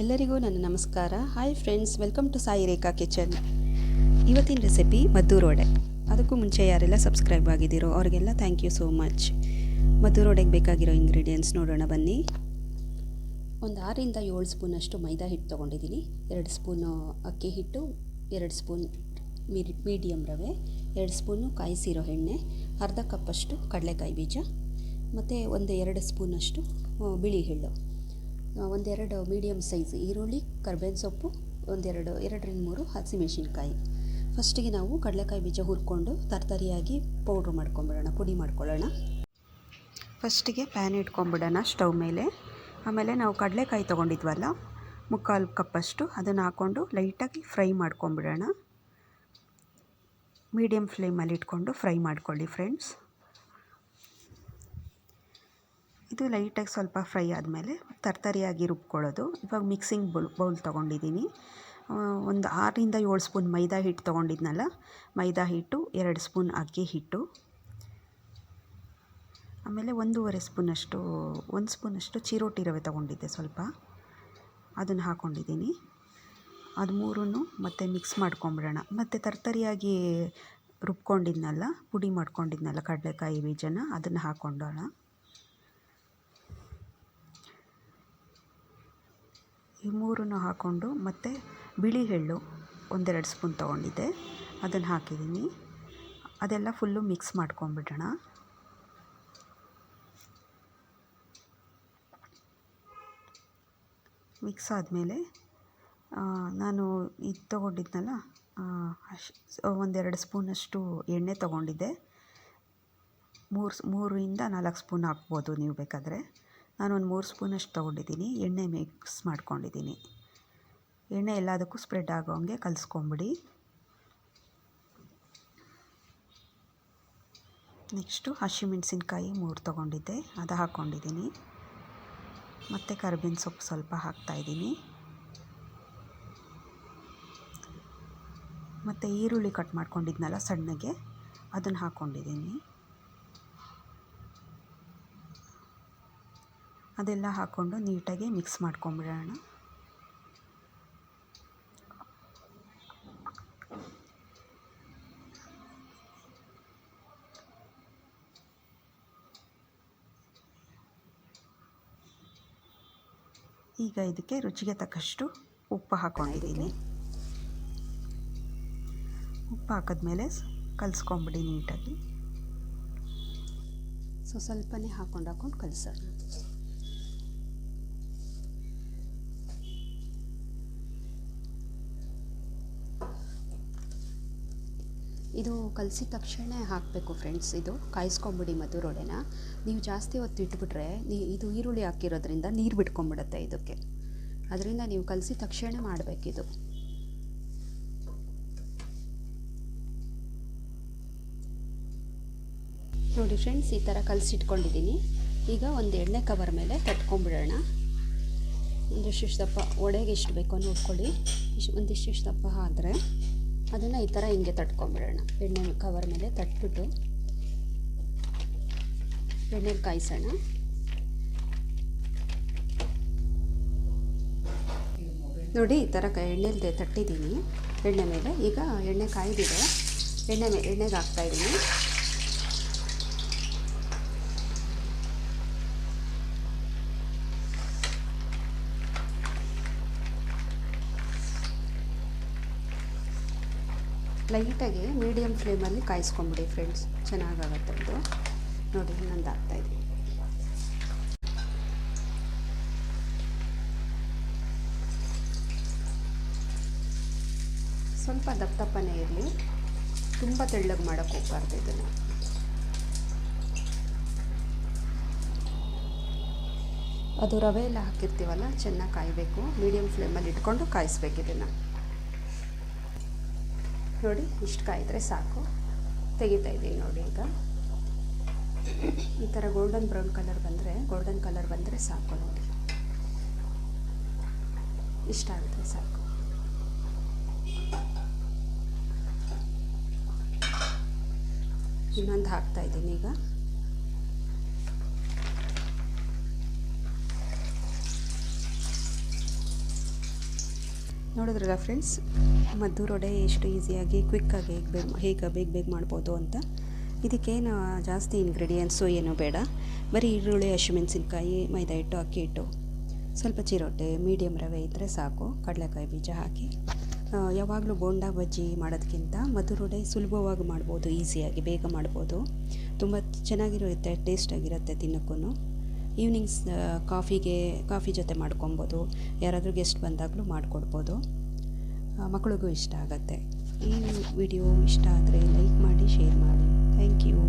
ಎಲ್ಲರಿಗೂ ನನ್ನ ನಮಸ್ಕಾರ. Hi friends, welcome to Sai Rekha kitchen. ಇವತ್ತಿನ ರೆಸಿಪಿ ಮದ್ದೂರು ವಡೆ. ಅದಕ್ಕೂ ಮುಂಚೆ ಯಾರೆಲ್ಲ ಸಬ್ಸ್ಕ್ರೈಬ್ ಆಗಿದ್ದೀರೋ ಅವ್ರಿಗೆಲ್ಲ thank you so much. Maddur ವಡೆಗೆ ಬೇಕಾಗಿರೋ ಇಂಗ್ರೀಡಿಯೆಂಟ್ಸ್ ನೋಡೋಣ ಬನ್ನಿ. ಒಂದು 6ರಿಂದ 7 ಸ್ಪೂನಷ್ಟು ಮೈದಾ ಹಿಟ್ಟು ತೊಗೊಂಡಿದ್ದೀನಿ. 2 ಸ್ಪೂನು ಅಕ್ಕಿ ಹಿಟ್ಟು, 2 ಸ್ಪೂನ್ ಮೀಡಿಯಮ್ ರವೆ, 2 ಸ್ಪೂನು ಕಾಯಿಸಿರೋ ಎಣ್ಣೆ, ಅರ್ಧ ಕಪ್ಪಷ್ಟು ಕಡಲೆಕಾಯಿ ಬೀಜ ಮತ್ತು 1-2 ಸ್ಪೂನಷ್ಟು ಬಿಳಿ ಎಳ್ಳು, 1-2 ಮೀಡಿಯಮ್ ಸೈಜ್ ಈರುಳ್ಳಿ, ಕರ್ಬೇವಿನ ಸೊಪ್ಪು, 2-3 ಹಸಿಮೆಣಸಿನ್ಕಾಯಿ. ಫಸ್ಟಿಗೆ ನಾವು ಕಡಲೆಕಾಯಿ ಬೀಜ ಹುರ್ಕೊಂಡು ತರ್ತರಿಯಾಗಿ ಪೌಡ್ರ್ ಮಾಡ್ಕೊಂಬಿಡೋಣ, ಪುಡಿ ಮಾಡ್ಕೊಳ್ಳೋಣ. ಫಸ್ಟಿಗೆ ಪ್ಯಾನ್ ಇಟ್ಕೊಂಬಿಡೋಣ ಸ್ಟವ್ ಮೇಲೆ. ಆಮೇಲೆ ನಾವು ಕಡಲೆಕಾಯಿ ತೊಗೊಂಡಿದ್ವಲ್ಲ, 3/4 ಕಪ್ಪಷ್ಟು ಅದನ್ನು ಹಾಕ್ಕೊಂಡು ಲೈಟಾಗಿ ಫ್ರೈ ಮಾಡ್ಕೊಂಬಿಡೋಣ. ಮೀಡಿಯಮ್ ಫ್ಲೇಮಲ್ಲಿ ಇಟ್ಕೊಂಡು ಫ್ರೈ ಮಾಡ್ಕೊಳ್ಳಿ ಫ್ರೆಂಡ್ಸ್. ಇದು ಲೈಟಾಗಿ ಸ್ವಲ್ಪ ಫ್ರೈ ಆದಮೇಲೆ ತರ್ತರಿಯಾಗಿ ರುಬ್ಕೊಳ್ಳೋದು. ಇವಾಗ ಮಿಕ್ಸಿಂಗ್ ಬೌಲ್ ತೊಗೊಂಡಿದ್ದೀನಿ. ಒಂದು 6ರಿಂದ 7 ಸ್ಪೂನ್ ಮೈದಾ ಹಿಟ್ಟು ತೊಗೊಂಡಿದ್ನಲ್ಲ, ಮೈದಾ ಹಿಟ್ಟು, 2 ಸ್ಪೂನ್ ಅಕ್ಕಿ ಹಿಟ್ಟು, ಆಮೇಲೆ 1 ಸ್ಪೂನಷ್ಟು ಚಿರೋಟಿ ರವೆ ತೊಗೊಂಡಿದ್ದೆ ಸ್ವಲ್ಪ, ಅದನ್ನು ಹಾಕ್ಕೊಂಡಿದ್ದೀನಿ. ಅದು ಮೂರನ್ನು ಮತ್ತೆ ಮಿಕ್ಸ್ ಮಾಡ್ಕೊಂಬಿಡೋಣ. ಮತ್ತು ತರ್ತರಿಯಾಗಿ ರುಬ್ಕೊಂಡಿದ್ನಲ್ಲ, ಪುಡಿ ಮಾಡ್ಕೊಂಡಿದ್ನಲ್ಲ ಕಡಲೆಕಾಯಿ ಬೀಜನ, ಅದನ್ನು ಹಾಕ್ಕೊಂಡೋಣ. ಈ ಮೂರನ್ನು ಹಾಕ್ಕೊಂಡು ಮತ್ತು ಬಿಳಿ ಎಳ್ಳು 1-2 ಸ್ಪೂನ್ ತೊಗೊಂಡಿದ್ದೆ, ಅದನ್ನು ಹಾಕಿದ್ದೀನಿ. ಅದೆಲ್ಲ ಫುಲ್ಲು ಮಿಕ್ಸ್ ಮಾಡ್ಕೊಂಬಿಡೋಣ. ಮಿಕ್ಸ್ ಆದಮೇಲೆ ನಾನು ಇದು ತೊಗೊಂಡಿದ್ನಲ್ಲ, 1-2 ಸ್ಪೂನಷ್ಟು ಎಣ್ಣೆ ತೊಗೊಂಡಿದ್ದೆ. 3-4 ಸ್ಪೂನ್ ಹಾಕ್ಬೋದು ನೀವು ಬೇಕಾದರೆ. ನಾನು 3 ಸ್ಪೂನಷ್ಟು ತೊಗೊಂಡಿದ್ದೀನಿ. ಎಣ್ಣೆ ಮಿಕ್ಸ್ ಮಾಡ್ಕೊಂಡಿದ್ದೀನಿ. ಎಣ್ಣೆ ಎಲ್ಲದಕ್ಕೂ ಸ್ಪ್ರೆಡ್ ಆಗೋಂಗೆ ಕಲಿಸ್ಕೊಂಬಿಡಿ. ನೆಕ್ಸ್ಟು ಹಸಿಮೆಣಸಿನ್ಕಾಯಿ 3 ತೊಗೊಂಡಿದ್ದೆ, ಅದು ಹಾಕ್ಕೊಂಡಿದ್ದೀನಿ. ಮತ್ತು ಕರ್ಬೇವಿನ ಸೊಪ್ಪು ಸ್ವಲ್ಪ ಹಾಕ್ತಾಯಿದ್ದೀನಿ. ಮತ್ತು ಈರುಳ್ಳಿ ಕಟ್ ಮಾಡ್ಕೊಂಡಿದ್ನಲ್ಲ ಸಣ್ಣಗೆ, ಅದನ್ನು ಹಾಕ್ಕೊಂಡಿದ್ದೀನಿ. ಅದೆಲ್ಲ ಹಾಕ್ಕೊಂಡು ನೀಟಾಗಿ ಮಿಕ್ಸ್ ಮಾಡ್ಕೊಂಬಿಡೋಣ. ಈಗ ಇದಕ್ಕೆ ರುಚಿಗೆ ತಕ್ಕಷ್ಟು ಉಪ್ಪು ಹಾಕ್ಕೊಂಡಿದ್ದೀನಿ. ಉಪ್ಪು ಹಾಕಿದ್ಮೇಲೆ ಕಲಿಸ್ಕೊಂಬಿಡಿ ನೀಟಾಗಿ. ಸ್ವಲ್ಪನೇ ಹಾಕ್ಕೊಂಡು ಕಲಿಸೋಣ. ಇದು ಕಲಸಿದ ತಕ್ಷಣ ಹಾಕಬೇಕು ಫ್ರೆಂಡ್ಸ್. ಇದು ಕಾಯಿಸ್ಕೊಂಬಿಡಿ ಮದ್ದೂರು ವಡೆನ. ನೀವು ಜಾಸ್ತಿ ಹೊತ್ತು ಇಟ್ಬಿಟ್ರೆ ಇದು ಈರುಳ್ಳಿ ಹಾಕಿರೋದ್ರಿಂದ ನೀರು ಬಿಟ್ಕೊಂಬಿಡುತ್ತೆ ಇದಕ್ಕೆ. ಅದರಿಂದ ನೀವು ಕಲಸಿದ ತಕ್ಷಣ ಮಾಡಬೇಕಿದು. ನೋಡಿ ಫ್ರೆಂಡ್ಸ್, ಈ ಥರ ಕಲಸಿಟ್ಕೊಂಡಿದ್ದೀನಿ. ಈಗ ಒಂದು ಎಣ್ಣೆ ಕವರ್ ಮೇಲೆ ತಟ್ಕೊಂಬಿಡೋಣ. ಒಂದಿಷ್ಟು ದಪ್ಪ ವಡೆಗೆ ಎಷ್ಟು ಬೇಕೋ ನೋಡ್ಕೊಳ್ಳಿ. ಒಂದಿಷ್ಟು ದಪ್ಪ ಆದರೆ ಅದನ್ನು ಈ ಥರ ಹಿಂಗೆ ತಟ್ಕೊಂಬಿಡೋಣ. ಎಣ್ಣೆ ಕವರ್ ಮೇಲೆ ತಟ್ಬಿಟ್ಟು ಎಣ್ಣೆಲಿ ಕಾಯಿಸೋಣ. ನೋಡಿ, ಈ ಥರ ಎಣ್ಣೆಲಿ ತಟ್ಟಿದ್ದೀನಿ ಎಣ್ಣೆ ಮೇಲೆ. ಈಗ ಎಣ್ಣೆ ಕಾಯ್ದಿದೆ, ಎಣ್ಣೆಗೆ ಹಾಕ್ತಾಯಿದ್ದೀನಿ. ಲೈಟಾಗಿ ಮೀಡಿಯಮ್ ಫ್ಲೇಮಲ್ಲಿ ಕಾಯಿಸ್ಕೊಂಬಿಡಿ ಫ್ರೆಂಡ್ಸ್, ಚೆನ್ನಾಗಾಗುತ್ತೆ ಇದು. ನೋಡಿ, ಇನ್ನೊಂದು ಹಾಕ್ತಾಯಿದ್ದೀನಿ. ಸ್ವಲ್ಪ ದಪ್ಪನೇ ಇರಲಿ, ತುಂಬ ತೆಳ್ಳಗೆ ಮಾಡೋಕ್ಕೆ ಹೋಗ್ಬಾರ್ದು ಇದನ್ನು. ಅದು ರವೆ ಎಲ್ಲ ಹಾಕಿರ್ತೀವಲ್ಲ, ಚೆನ್ನಾಗಿ ಕಾಯಬೇಕು. ಮೀಡಿಯಮ್ ಫ್ಲೇಮಲ್ಲಿ ಇಟ್ಕೊಂಡು ಕಾಯಿಸ್ಬೇಕು ಇದನ್ನು. ನೋಡಿ, ಇಷ್ಟು ಕಾಯಿದ್ರೆ ಸಾಕು. ತೆಗಿತಾ ಇದ್ದೀನಿ ನೋಡಿ. ಈಗ ಈ ಥರ ಗೋಲ್ಡನ್ ಕಲರ್ ಬಂದರೆ ಸಾಕು. ನೋಡಿ, ಇಷ್ಟ ಆಗಿದ್ರೆ ಸಾಕು. ಇನ್ನೊಂದು ಹಾಕ್ತಾಯಿದ್ದೀನಿ ಈಗ. ನೋಡಿದ್ರಲ್ಲ ಫ್ರೆಂಡ್ಸ್, ಮದ್ದೂರು ವಡೆ ಎಷ್ಟು ಈಸಿಯಾಗಿ ಕ್ವಿಕ್ಕಾಗಿ ಹೇಗೆ ಬೇಗ ಮಾಡ್ಬೋದು ಅಂತ. ಇದಕ್ಕೇನು ಜಾಸ್ತಿ ಇಂಗ್ರೀಡಿಯೆಂಟ್ಸು ಏನೂ ಬೇಡ. ಬರೀ ಈರುಳ್ಳಿ, ಹಸಿಮೆಣಸಿನ್ಕಾಯಿ, ಮೈದಾ ಹಿಟ್ಟು, ಅಕ್ಕಿ ಹಿಟ್ಟು, ಸ್ವಲ್ಪ ಚಿರೋಟೆ, ಮೀಡಿಯಮ್ ರವೆ ಇದ್ದರೆ ಸಾಕು, ಕಡಲೆಕಾಯಿ ಬೀಜ ಹಾಕಿ. ಯಾವಾಗಲೂ ಬೋಂಡಾ ಬಜ್ಜಿ ಮಾಡೋದಕ್ಕಿಂತ ಮದ್ದೂರು ವಡೆ ಸುಲಭವಾಗಿ ಮಾಡ್ಬೋದು, ಈಸಿಯಾಗಿ ಬೇಗ ಮಾಡ್ಬೋದು. ತುಂಬ ಚೆನ್ನಾಗಿರುತ್ತೆ, ಟೇಸ್ಟಾಗಿರುತ್ತೆ ತಿನ್ನೋಕ್ಕೂ. ಈವ್ನಿಂಗ್ಸ್ ಕಾಫಿ ಜೊತೆ ಮಾಡ್ಕೊಬೋದು, ಯಾರಾದರೂ ಗೆಸ್ಟ್ ಬಂದಾಗಲೂ ಮಾಡಿಕೊಡ್ಬೋದು. ಮಕ್ಕಳಿಗೂ ಇಷ್ಟ ಆಗುತ್ತೆ. ಈ ವಿಡಿಯೋ ಇಷ್ಟ ಆದರೆ ಲೈಕ್ ಮಾಡಿ, ಶೇರ್ ಮಾಡಿ. Thank you.